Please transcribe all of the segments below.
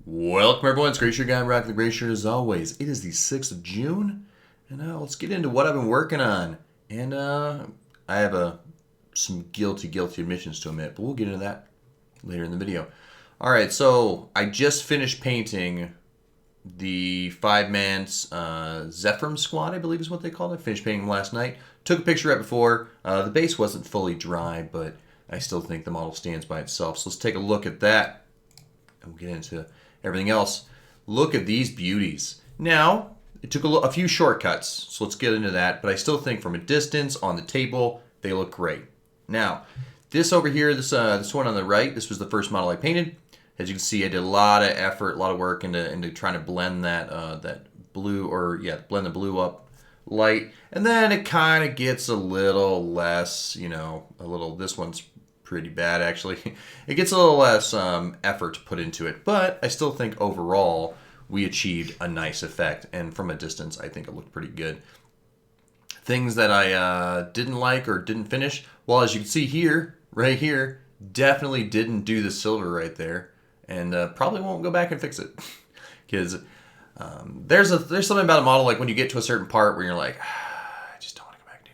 Welcome everyone, it's Glacier Guy, Rock the Glacier as always. It is the 6th of June, and let's get into what I've been working on. And I have some guilty admissions to admit, but we'll get into that later in the video. Alright, so I just finished painting the 5-man Zephyr squad, I believe is what they called it. I finished painting them last night. Took a picture right before. The base wasn't fully dry, but I still think the model stands by itself. So let's take a look at that, and we'll get into everything else. Look at these beauties. Now, it took a few shortcuts, so let's get into that. But I still think from a distance, on the table, they look great. Now, this over here, this one on the right, this was the first model I painted. As you can see, I did a lot of effort, a lot of work into trying to blend that blue, blend the blue up light. And then it kind of gets a little less, this one's pretty bad actually. It gets a little less effort put into it, but I still think overall we achieved a nice effect, and from a distance I think it looked pretty good. Things that I didn't like or didn't finish, well, as you can see here, right here, definitely didn't do the silver right there, and probably won't go back and fix it because there's something about a model, like when you get to a certain part where you're like, I just don't want to go back and do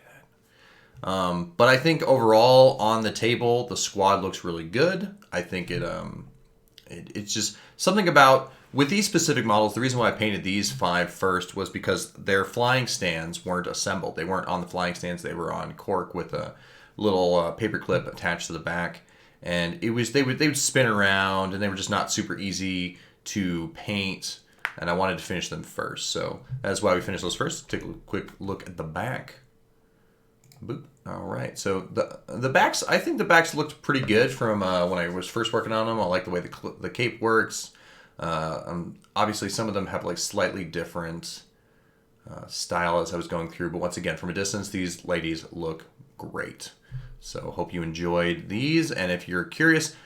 that. But I think overall on the table, the squad looks really good. I think it's just something about, with these specific models, the reason why I painted these 5 first was because their flying stands weren't assembled. They weren't on the flying stands. They were on cork with a little paper clip attached to the back. And they would spin around, and they were just not super easy to paint. And I wanted to finish them first. So that's why we finished those first. Take a quick look at the back. Boop. All right, so the backs, I think the backs looked pretty good from when I was first working on them. I like the way the cape works. Obviously, some of them have like slightly different style as I was going through, but once again, from a distance, these ladies look great. So hope you enjoyed these, and if you're curious,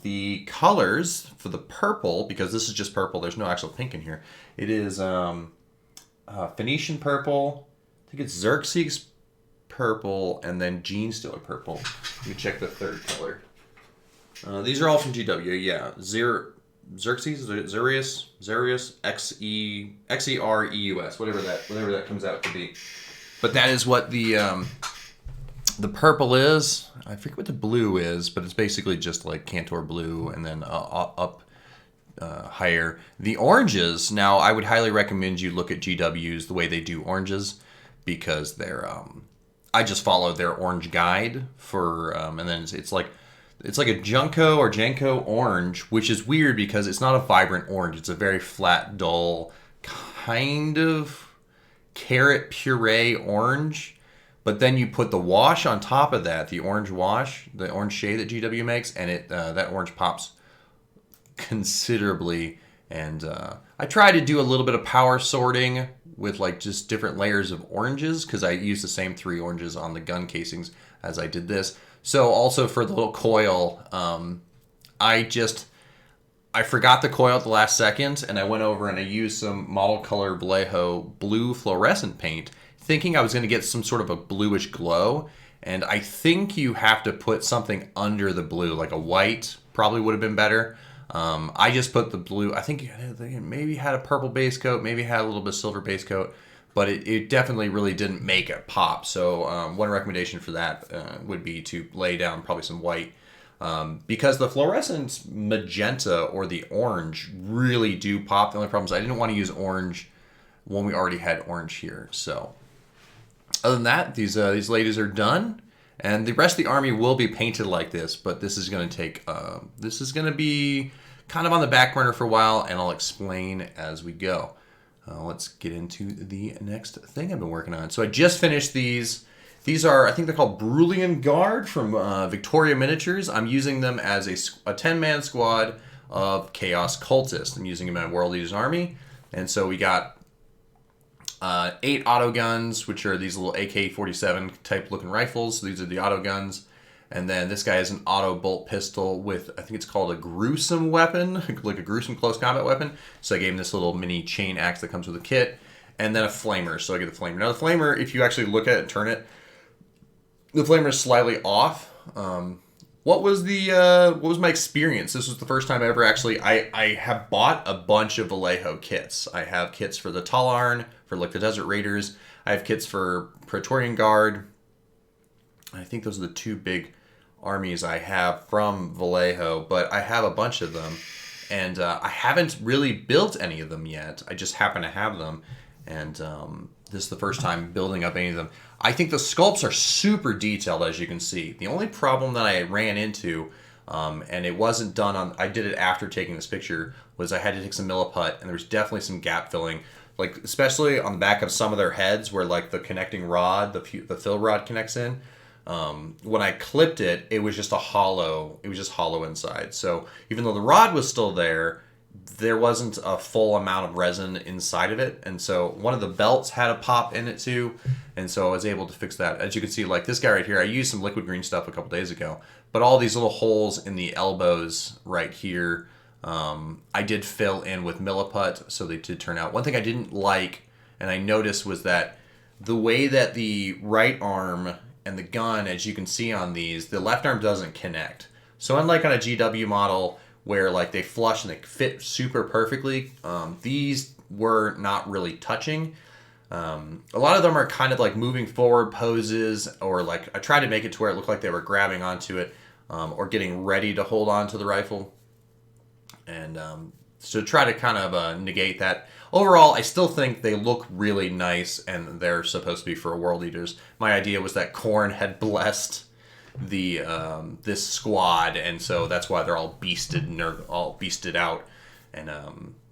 the colors for the purple, because this is just purple, there's no actual pink in here. It is Phoenician purple, I think it's Xerxes purple, and then Gene Stiller purple. Let me check the third color. These are all from GW, yeah. Xerxes, Xereus, Xereus, whatever that comes out to be. But that is what the purple is. I forget what the blue is, but it's basically just like Cantor blue, and then up higher. The oranges, now I would highly recommend you look at GW's the way they do oranges, because they're I just followed their orange guide for and then it's like a Junko or Janko orange, which is weird because it's not a vibrant orange. It's a very flat, dull, kind of carrot puree orange. But then you put the wash on top of that, the orange wash, the orange shade that GW makes, and that orange pops considerably. And I try to do a little bit of power sorting with like just different layers of oranges, because I use the same 3 oranges on the gun casings as I did this. So also for the little coil, I forgot the coil at the last second, and I went over and I used some Model Color Vallejo blue fluorescent paint, thinking I was going to get some sort of a bluish glow. And I think you have to put something under the blue, like a white probably would have been better. I just put the blue. I think it maybe had a purple base coat, maybe had a little bit of silver base coat, but it definitely really didn't make it pop. So one recommendation for that would be to lay down probably some white, because the fluorescent magenta or the orange really do pop. The only problem is I didn't want to use orange when we already had orange here. So other than that, these ladies are done. And the rest of the army will be painted like this, but this is going to take, this is going to be kind of on the back burner for a while, and I'll explain as we go. Let's get into the next thing I've been working on. So I just finished these. These are, I think they're called Brulian Guard from Victoria Miniatures. I'm using them as a 10-man squad of Chaos Cultists. I'm using them in World Leaders Army. And so we got 8 auto guns, which are these little AK-47 type looking rifles. So these are the auto guns. And then this guy has an auto bolt pistol with, I think it's called a gruesome weapon, like a gruesome close combat weapon. So I gave him this little mini chain axe that comes with a kit. And then a flamer, so I get the flamer. Now the flamer, if you actually look at it and turn it, the flamer is slightly off. what was the what was my experience? This was the first time I ever actually I have bought a bunch of Vallejo kits. I have kits for the Talarn, for like the Desert Raiders. I have kits for Praetorian Guard. I think those are the two big armies I have from Vallejo, but I have a bunch of them, and I haven't really built any of them yet. I just happen to have them, and this is the first time building up any of them. I think the sculpts are super detailed, as you can see. The only problem that I ran into, and it wasn't done on, I did it after taking this picture, was I had to take some milliput, and there was definitely some gap filling, like especially on the back of some of their heads where like the connecting rod, the fill rod connects in. When I clipped it, it was just hollow inside. So even though the rod was still there wasn't a full amount of resin inside of it. And so one of the belts had a pop in it too. And so I was able to fix that. As you can see, like this guy right here, I used some liquid green stuff a couple days ago, but all these little holes in the elbows right here, I did fill in with milliput, so they did turn out. One thing I didn't like, and I noticed, was that the way that the right arm and the gun, as you can see on these, the left arm doesn't connect. So unlike on a GW model where like they flush and they fit super perfectly, these were not really touching. A lot of them are kind of like moving forward poses, or like I tried to make it to where it looked like they were grabbing onto it, or getting ready to hold on to the rifle. And so try to kind of negate that. Overall, I still think they look really nice, and they're supposed to be for World Eaters. My idea was that Khorne had blessed the this squad, and so that's why they're all beasted and they're all beasted out. And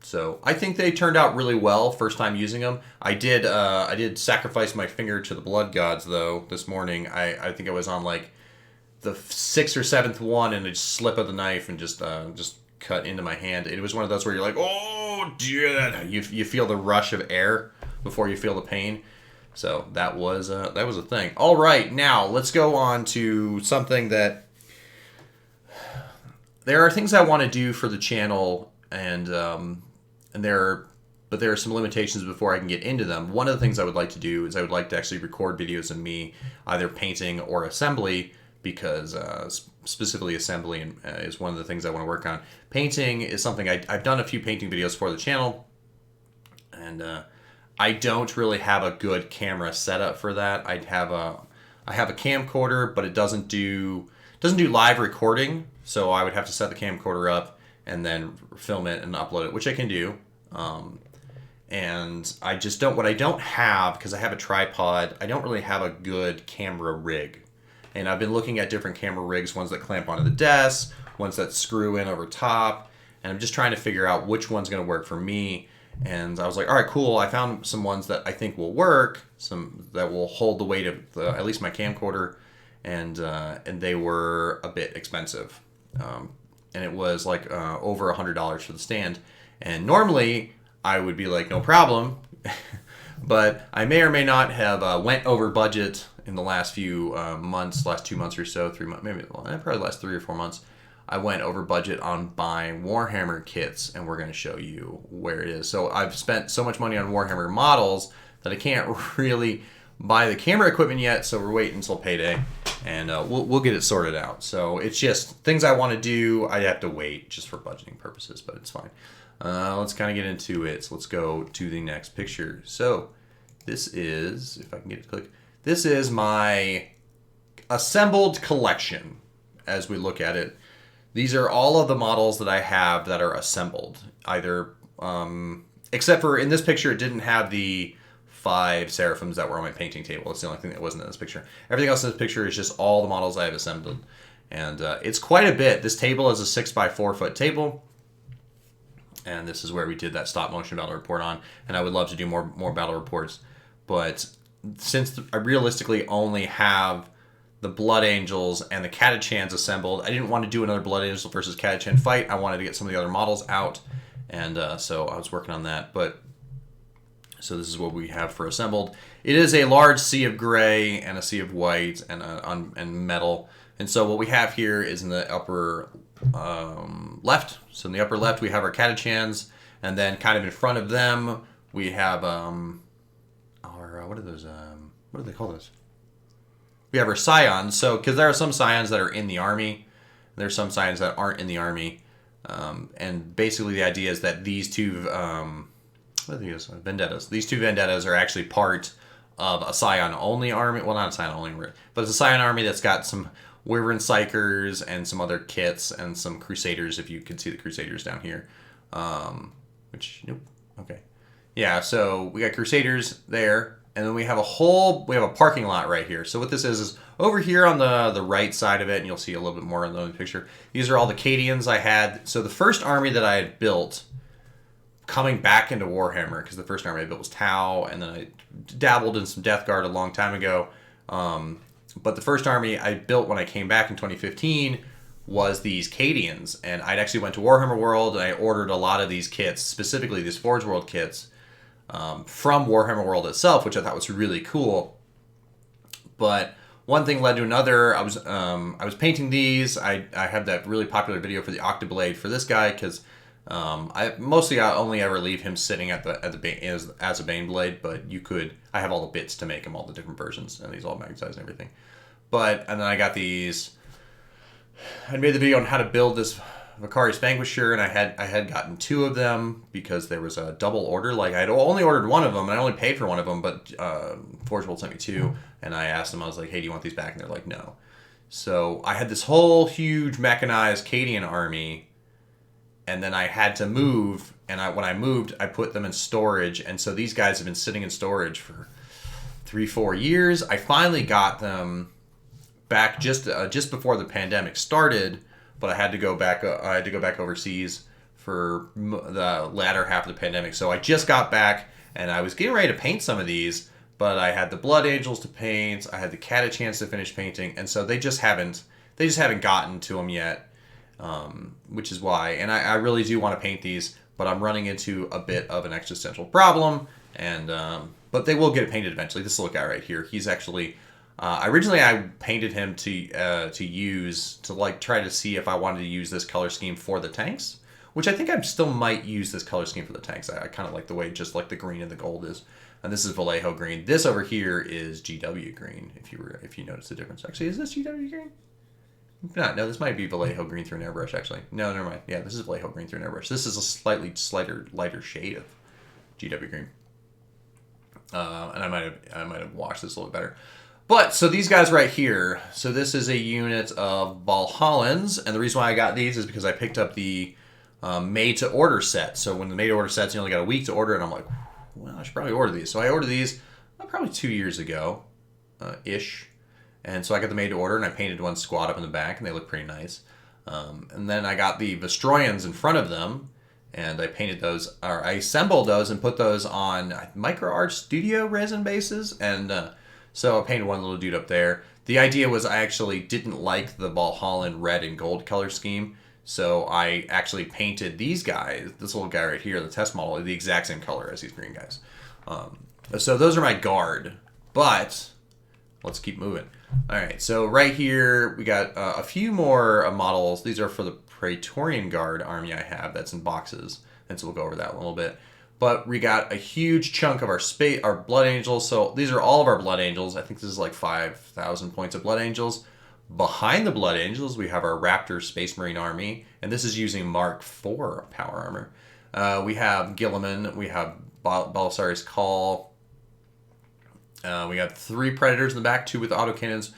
so I think they turned out really well first time using them. I did sacrifice my finger to the blood gods though this morning. I think I was on like the 6th or 7th one, and a slip of the knife and just cut into my hand. It was one of those where you're like, oh dear, you feel the rush of air before you feel the pain. So that was a thing. All right, now let's go on to something that there are things I want to do for the channel, and there are some limitations before I can get into them. One of the things I would like to do is I would like to actually record videos of me either painting or assembly, because specifically assembly is one of the things I want to work on. Painting is something I've done a few painting videos for the channel, and I don't really have a good camera setup for that. I have a camcorder, but it doesn't do live recording, so I would have to set the camcorder up and then film it and upload it, which I can do. And I just don't, what I don't have, because I have a tripod, I don't really have a good camera rig. And I've been looking at different camera rigs, ones that clamp onto the desk, ones that screw in over top, and I'm just trying to figure out which one's going to work for me. And I was like, all right, cool. I found some ones that I think will work, some that will hold the weight of at least my camcorder, and they were a bit expensive. And it was like over $100 for the stand. And normally I would be like, no problem. But I may or may not have went over budget in the last few months, last 2 months or so, 3 months, maybe probably the last 3 or 4 months. I went over budget on buying Warhammer kits, and we're going to show you where it is. So I've spent so much money on Warhammer models that I can't really buy the camera equipment yet, so we're waiting until payday, and we'll get it sorted out. So it's just things I want to do. I have to wait just for budgeting purposes, but it's fine. Let's kind of get into it. So let's go to the next picture. So this is, if I can get it to click, this is my assembled collection as we look at it. These are all of the models that I have that are assembled. Either, except for in this picture, it didn't have the 5 seraphims that were on my painting table. That's the only thing that wasn't in this picture. Everything else in this picture is just all the models I have assembled. And it's quite a bit. This table is a 6x4 foot table. And this is where we did that stop motion battle report on. And I would love to do more battle reports. But since I realistically only have the Blood Angels and the Catachans assembled, I didn't want to do another Blood Angel versus Catachan fight. I wanted to get some of the other models out. And so I was working on that. But so this is what we have for assembled. It is a large sea of gray and a sea of white and metal. And so what we have here is in the upper left. So in the upper left we have our Catachans, and then kind of in front of them we have our what are those? What do they call those? We have our Scions. So because there are some Scions that are in the army, There's some Scions that aren't in the army. And basically the idea is that these two, what are these? Vendettas. These two Vendettas are actually part of a Scion only army. Well, not a Scion only, but it's a Scion army that's got some Wyvern Psychers and some other kits and some Crusaders, if you can see the Crusaders down here. Nope. Okay. Yeah, so we got Crusaders there, and then we have a parking lot right here. So what this is over here on the right side of it, and you'll see a little bit more in the picture. These are all the Cadians I had. So the first army that I had built coming back into Warhammer, because the first army I built was Tau, and then I dabbled in some Death Guard a long time ago. But the first army I built when I came back in 2015 was these Cadians, and I'd actually went to Warhammer World and I ordered a lot of these kits, specifically these Forge World kits, from Warhammer World itself, which I thought was really cool. But one thing led to another. I was painting these. I had that really popular video for the Octoblade for this guy because I only ever leave him sitting at the as a Bane blade, but I have all the bits to make him all the different versions, and these all magnetized and everything. And then I got these. I made the video on how to build this Vicarious Vanquisher, and I had gotten 2 of them because there was a double order. Like I'd only ordered one of them, and I only paid for one of them, but Forge World sent me 2, and I asked them, I was like, "Hey, do you want these back?" And they're like, "No." So I had this whole huge mechanized Cadian army, and then I had to move, and when I moved, I put them in storage, and so these guys have been sitting in storage for 3-4 years. I finally got them back just before the pandemic started, but I had to go back overseas for the latter half of the pandemic. So I just got back, and I was getting ready to paint some of these, but I had the Blood Angels to paint. I had the Catachans to finish painting, and so they just haven't gotten to them yet, which is why. And I really do want to paint these, but I'm running into a bit of an existential problem, and but they will get painted eventually. This little guy right here, he's actually. Originally, I painted him to try to see if I wanted to use this color scheme for the tanks, which I think I still might use this color scheme for the tanks. I kind of like the way just like the green and the gold is. And this is Vallejo green. This over here is GW green. If you notice the difference, actually, is this GW green? No, this might be Vallejo green through an airbrush. Actually, no, never mind. Yeah, this is Vallejo green through an airbrush. This is a slightly lighter shade of GW green. And I might have washed this a little better. But, so these guys right here, so this is a unit of Valhallans, and the reason why I got these is because I picked up the made-to-order set. So when the made-to-order sets, you only got a week to order, and I'm like, well, I should probably order these. So I ordered these probably 2 years ago, ish. And so I got the made-to-order, and I painted one squad up in the back, and they look pretty nice. And then I got the Vestroyans in front of them, and I painted those, or I assembled those and put those on Micro Art Studio resin bases, and so I painted one little dude up there. The idea was I actually didn't like the Valhallan red and gold color scheme, so I actually painted these guys, this little guy right here, the test model, the exact same color as these green guys. So those are my guard, but let's keep moving. All right, so right here we got a few more models. These are for the Praetorian Guard army I have that's in boxes, and so we'll go over that a little bit. But we got a huge chunk of our Blood Angels. So these are all of our Blood Angels. I think this is like 5,000 points of Blood Angels. Behind the Blood Angels, we have our Raptor Space Marine army. And this is using Mark IV power armor. We have Gilliman. We have Belisarius Call. We got 3 Predators in the back, 2 with autocannons.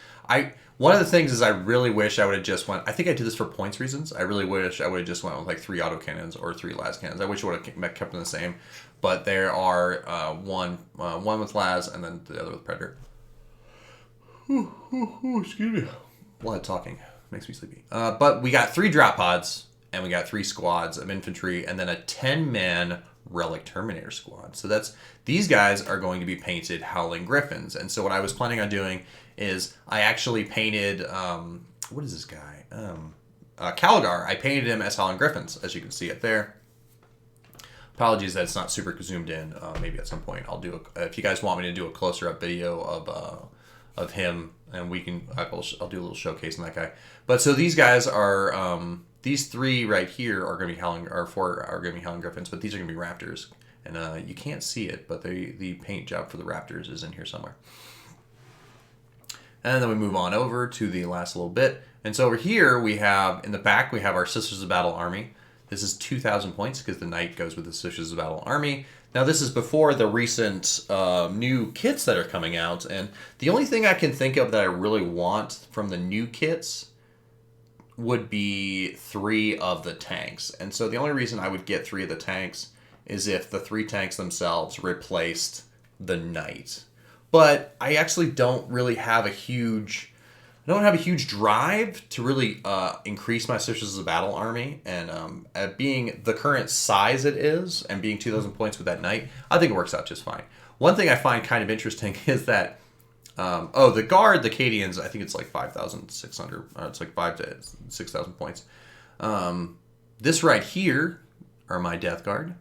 One of the things is I really wish I would have just went... I think I did this for points reasons. I really wish I would have just went with like 3 autocannons or 3 las cannons. I wish I would have kept them the same. But there are one with las and then the other with predator. Excuse me. A lot of talking. Makes me sleepy. But we got 3 drop pods and we got 3 squads of infantry and then a 10-man Relic Terminator squad. So these guys are going to be painted Howling Griffins. And so what I was planning on doing is I actually painted, what is this guy? Calgar. I painted him as Howling Griffins, as you can see up there. Apologies that it's not super zoomed in. Maybe at some point I'll do if you guys want me to do a closer up video of him, and I'll do a little showcase on that guy. But so these guys are these 3 right here are going to be 4 are going to be Howling Griffins, but these are going to be Raptors, and you can't see it, but the paint job for the Raptors is in here somewhere. And then we move on over to the last little bit. And so over here we have, in the back, we have our Sisters of Battle army. This is 2,000 points because the knight goes with the Sisters of Battle army. Now this is before the recent new kits that are coming out. And the only thing I can think of that I really want from the new kits would be 3 of the tanks. And so the only reason I would get 3 of the tanks is if the 3 tanks themselves replaced the knight. But I actually don't really have a huge drive to really increase my Sisters of Battle army. And at being the current size it is, and being 2,000 points with that knight, I think it works out just fine. One thing I find kind of interesting is that, the Guard, the Cadians, I think it's like 5,600, it's like 5 to 6,000 points. This right here are my Death Guard.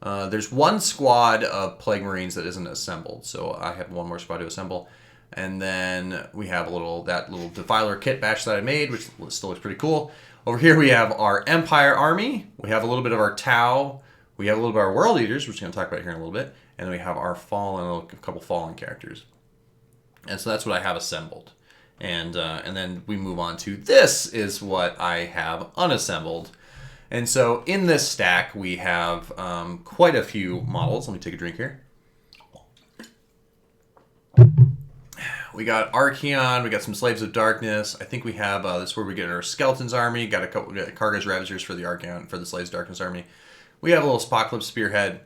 There's one squad of Plague Marines that isn't assembled, so I have one more squad to assemble. And then we have that little Defiler kit batch that I made, which still looks pretty cool. Over here we have our Empire army. We have a little bit of our Tau. We have a little bit of our World Eaters, which we're going to talk about here in a little bit. And then we have our Fallen, a couple Fallen characters. And so that's what I have assembled. And then we move on to this is what I have unassembled. And so in this stack, we have quite a few models. Let me take a drink here. We got Archeon, we got some Slaves of Darkness. I think we have, this is where we get our Skeletons army. Got a couple, Karga's Ravagers for the Archeon, for the Slaves of Darkness army. We have a little Apocalypse Spearhead.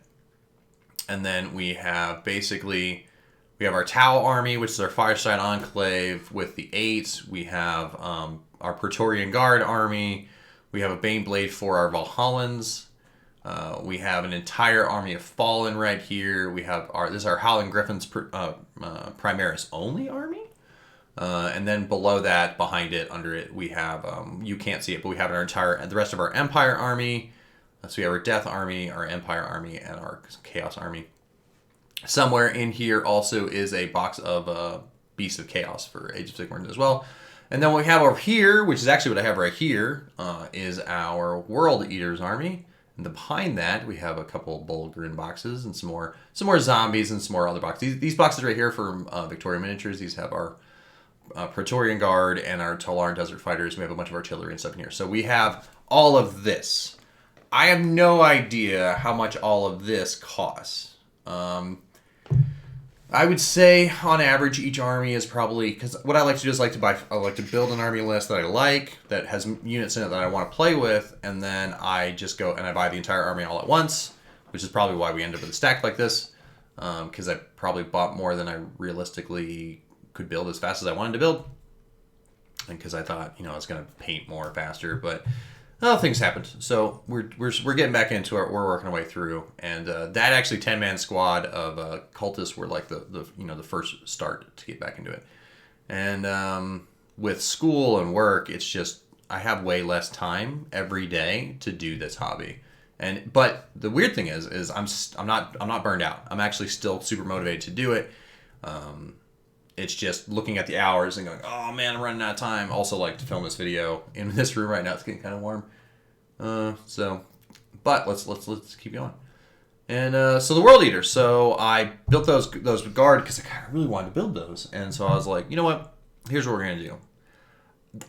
And then we have basically, we have our Tau army, which is our Fireside Enclave with the 8. We have our Praetorian Guard army. We have a Baneblade for our Valhallans. We have an entire army of Fallen right here. We have this is our Howling Griffins Primaris only army. And then below that, behind it, under it, we have, you can't see it, but we have the rest of our Empire army. So we have our Death army, our Empire army, and our Chaos army. Somewhere in here also is a box of Beasts of Chaos for Age of Sigmar as well. And then what we have over here, which is actually what I have right here, is our World Eaters army. And then behind that, we have a couple Bulgrin boxes and some more zombies and some more other boxes. These boxes right here for Victoria Miniatures, these have our Praetorian Guard and our Tolar Desert Fighters. We have a bunch of artillery and stuff in here. So we have all of this. I have no idea how much all of this costs. I would say, on average, each army is probably, because what I like to do is I like to build an army list that I like, that has units in it that I want to play with, and then I just go and I buy the entire army all at once, which is probably why we end up with a stack like this, because I probably bought more than I realistically could build as fast as I wanted to build, and because I thought, I was going to paint more faster, but things happened. So we're getting back into it. We're working our way through, and that actually 10-man squad of cultists were like the first start to get back into it. And with school and work, it's just I have way less time every day to do this hobby. But the weird thing is I'm not burned out. I'm actually still super motivated to do it. It's just looking at the hours and going, oh man, I'm running out of time. Also like to film this video in this room right now. It's getting kind of warm. But let's keep going. And so the World Eater. So I built those Guard because I kind of really wanted to build those. And so I was like, you know what? Here's what we're gonna do.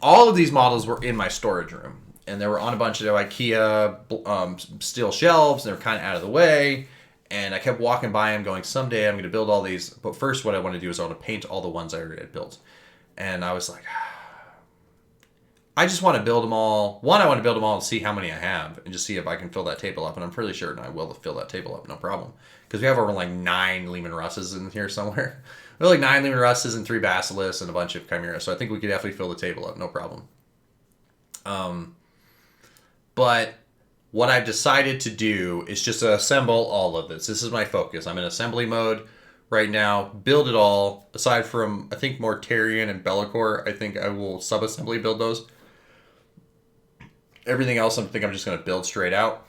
All of these models were in my storage room, and they were on a bunch of IKEA steel shelves. And they were kind of out of the way. And I kept walking by them going, someday I'm going to build all these. But first what I want to do is I want to paint all the ones I already had built. And I was like, I just want to build them all. One, I want to build them all and see how many I have. And just see if I can fill that table up. And I'm pretty certain I will fill that table up, no problem. Because we have over like 9 Lehman Russes in here somewhere. We have like 9 Lehman Russes and 3 Basilisks and a bunch of Chimeras. So I think we could definitely fill the table up, no problem. But what I've decided to do is just assemble all of this. This is my focus. I'm in assembly mode right now. Build it all. Aside from, I think, Mortarion and Be'lakor, I think I will sub-assembly build those. Everything else, I think I'm just going to build straight out.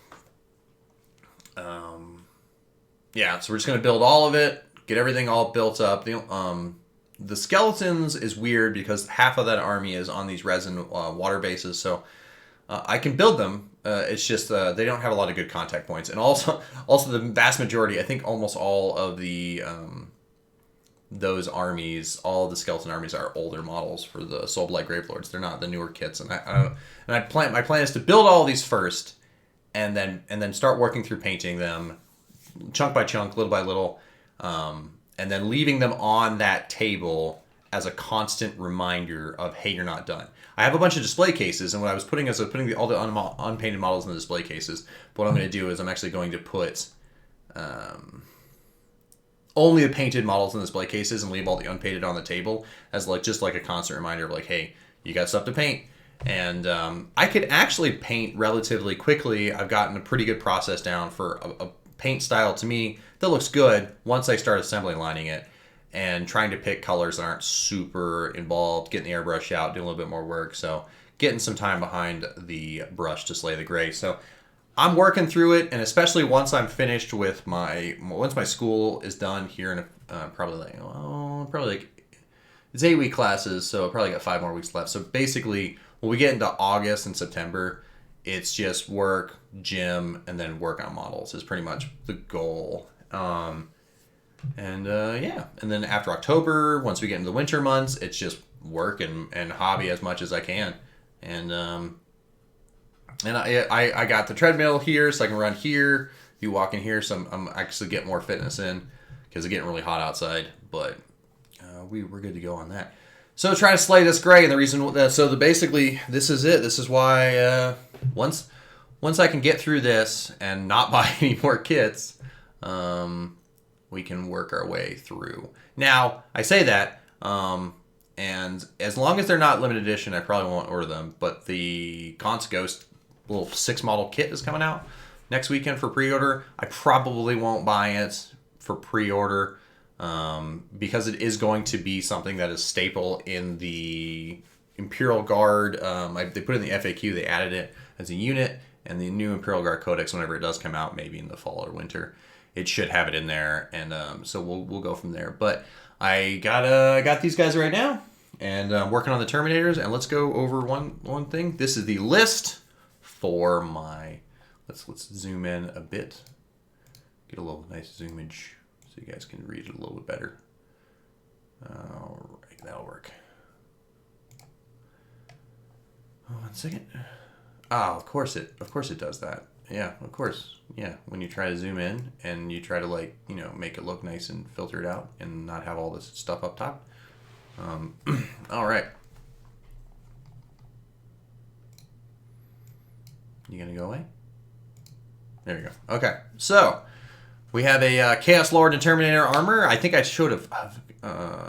Yeah, so we're just going to build all of it. Get everything all built up. The Skeletons is weird because half of that army is on these resin water bases, so I can build them. It's just they don't have a lot of good contact points, and also the vast majority, I think almost all of the those armies, all the skeleton armies, are older models for the Soul Blight Gravelords. They're not the newer kits, and my plan is to build all these first, and then start working through painting them, chunk by chunk, little by little, and then leaving them on that table as a constant reminder of, hey, you're not done. I have a bunch of display cases, and what I was putting all the unpainted models in the display cases. But what I'm going to do is I'm actually going to put only the painted models in the display cases and leave all the unpainted on the table as just like a constant reminder of like, hey, you got stuff to paint. And I could actually paint relatively quickly. I've gotten a pretty good process down for a paint style to me that looks good once I start assembly lining it and trying to pick colors that aren't super involved, getting the airbrush out, doing a little bit more work. So getting some time behind the brush to slay the gray. So I'm working through it, and especially once I'm finished with once my school is done here in probably it's 8-week classes, so I probably got 5 more weeks left. So basically, when we get into August and September, it's just work, gym, and then work on models is pretty much the goal. And then after October, once we get into the winter months, it's just work and hobby as much as I can. And I got the treadmill here, so I can run here. You walk in here, so I'm actually getting more fitness in because it's getting really hot outside. But we're good to go on that. So trying to slay this gray, and the reason basically this is it. This is why once I can get through this and not buy any more kits, we can work our way through. Now I say that, and as long as they're not limited edition, I probably won't order them. But the Gaunt's Ghost little 6 model kit is coming out next weekend for pre-order. I probably won't buy it for pre-order because it is going to be something that is staple in the Imperial Guard. They put it in the FAQ. They added it as a unit, and the new Imperial Guard Codex, whenever it does come out, maybe in the fall or winter, it should have it in there, and so we'll go from there. But I got these guys right now, and I'm working on the Terminators, and let's go over one thing. This is the list for my, let's zoom in a bit, get a little nice zoomage so you guys can read it a little bit better. All right, that'll work. Oh, 1 second. Oh, of course it does that. Yeah, of course. Yeah, when you try to zoom in and you try to make it look nice and filter it out and not have all this stuff up top. All right. You gonna go away? There you go. Okay, so we have a Chaos Lord and Terminator armor. I think I showed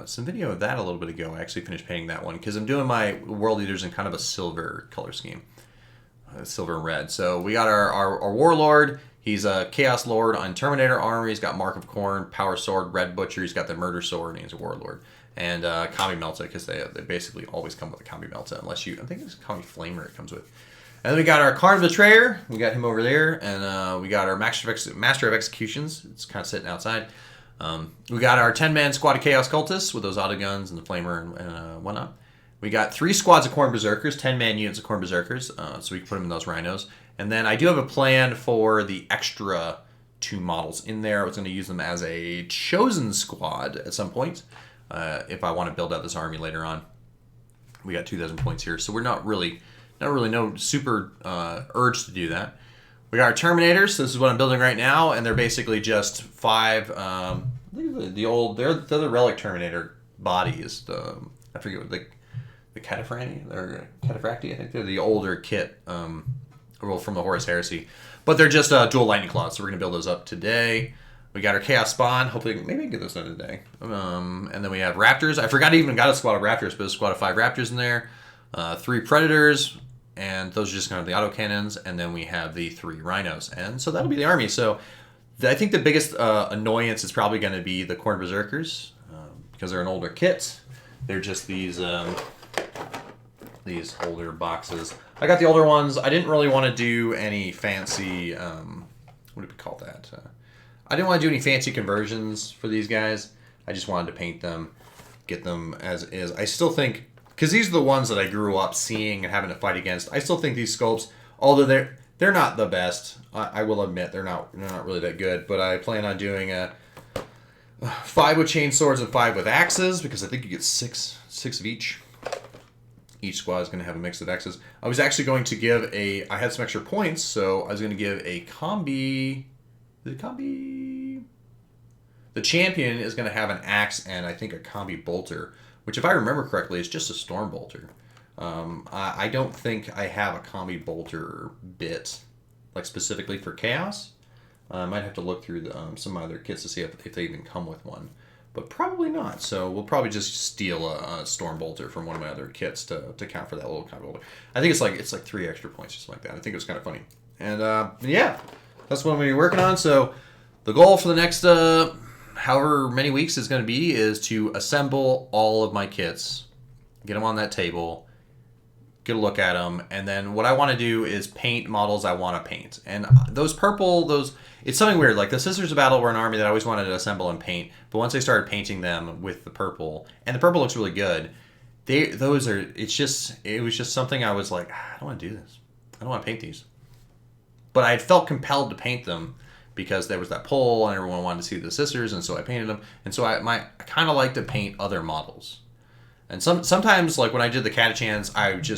some video of that a little bit ago. I actually finished painting that one because I'm doing my World Leaders in kind of a silver color scheme. Silver and red. So we got our Warlord. He's a Chaos Lord on Terminator armor. He's got Mark of Corn, Power Sword, Red Butcher. He's got the Murder Sword, and he's a Warlord. And Kami Melta, because they basically always come with a Kami Melta, unless I think it's Kami Flamer it comes with. And then we got our Karn Betrayer. We got him over there. And we got our Master of Executions. It's kind of sitting outside. We got our 10-man squad of Chaos Cultists with those autoguns and the Flamer and whatnot. We got 3 squads of Khorne Berserkers, 10-man units of Khorne Berserkers, so we can put them in those rhinos. And then I do have a plan for the extra 2 models in there. I was going to use them as a chosen squad at some point if I want to build out this army later on. We got 2,000 points here, so we're not really no super urge to do that. We got our Terminators. So this is what I'm building right now, and they're basically just 5. They're the Relic Terminator bodies. I forget what the Cataphracti, I think they're the older kit from the Horus Heresy. But they're just dual lightning claws, so we're going to build those up today. We got our Chaos Spawn. Hopefully, maybe I can get those done today. And then we have Raptors. I forgot I even got a squad of Raptors, but there's a squad of 5 Raptors in there. 3 Predators, and those are just kind of the autocannons. And then we have the 3 Rhinos. And so that'll be the army. So I think the biggest annoyance is probably going to be the Khorne Berserkers because they're an older kit. They're just these older boxes. I got the older ones. I didn't really want to do any fancy, what do we call that? I didn't want to do any fancy conversions for these guys. I just wanted to paint them, get them as is. I still think, because these are the ones that I grew up seeing and having to fight against, I still think these sculpts, although they're not the best, I will admit they're not really that good, but I plan on doing 5 with chain swords and 5 with axes, because I think you get six of each. Each squad is going to have a mix of axes. I was actually going to give I had some extra points, so I was going to give a combi. The champion is going to have an axe and I think a combi bolter, which if I remember correctly is just a storm bolter. I don't think I have a combi bolter bit, like specifically for chaos. I might have to look through some other kits to see if they even come with one. But probably not. So we'll probably just steal a storm bolter from one of my other kits to count for that little combi bolter. I think it's like 3 extra points or something like that. I think it was kind of funny. And yeah, that's what I'm going to be working on. So the goal for the next however many weeks is going to be is to assemble all of my kits, get them on that table, get a look at them, and then what I want to do is paint models I want to paint. And those purple, it's something weird. Like the Sisters of Battle were an army that I always wanted to assemble and paint, but once I started painting them with the purple, and the purple looks really good, it was just something I was like, I don't want to do this. I don't want to paint these. But I had felt compelled to paint them because there was that poll and everyone wanted to see the Sisters, and so I painted them. And so I kind of like to paint other models. And sometimes, like when I did the Catachans,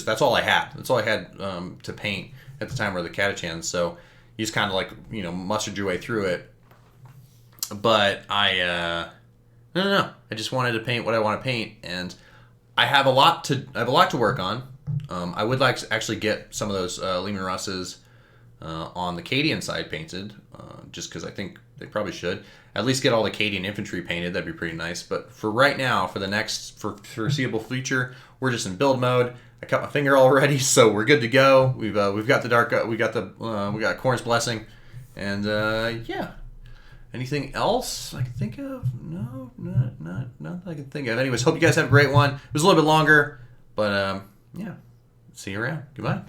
that's all I had. That's all I had to paint at the time were the Catachans. So you just kind of like, mustered your way through it. But I just wanted to paint what I want to paint, and I have a lot to work on. I would like to actually get some of those Lehman Russes on the Cadian side painted, just because I think they probably should. At least get all the Cadian infantry painted. That'd be pretty nice. But for right now, for foreseeable future, we're just in build mode. I cut my finger already, so we're good to go. We've got the we got Corn's Blessing, and yeah. Anything else I can think of? No, not that I can think of. Anyways, hope you guys have a great one. It was a little bit longer, but yeah. See you around. Goodbye.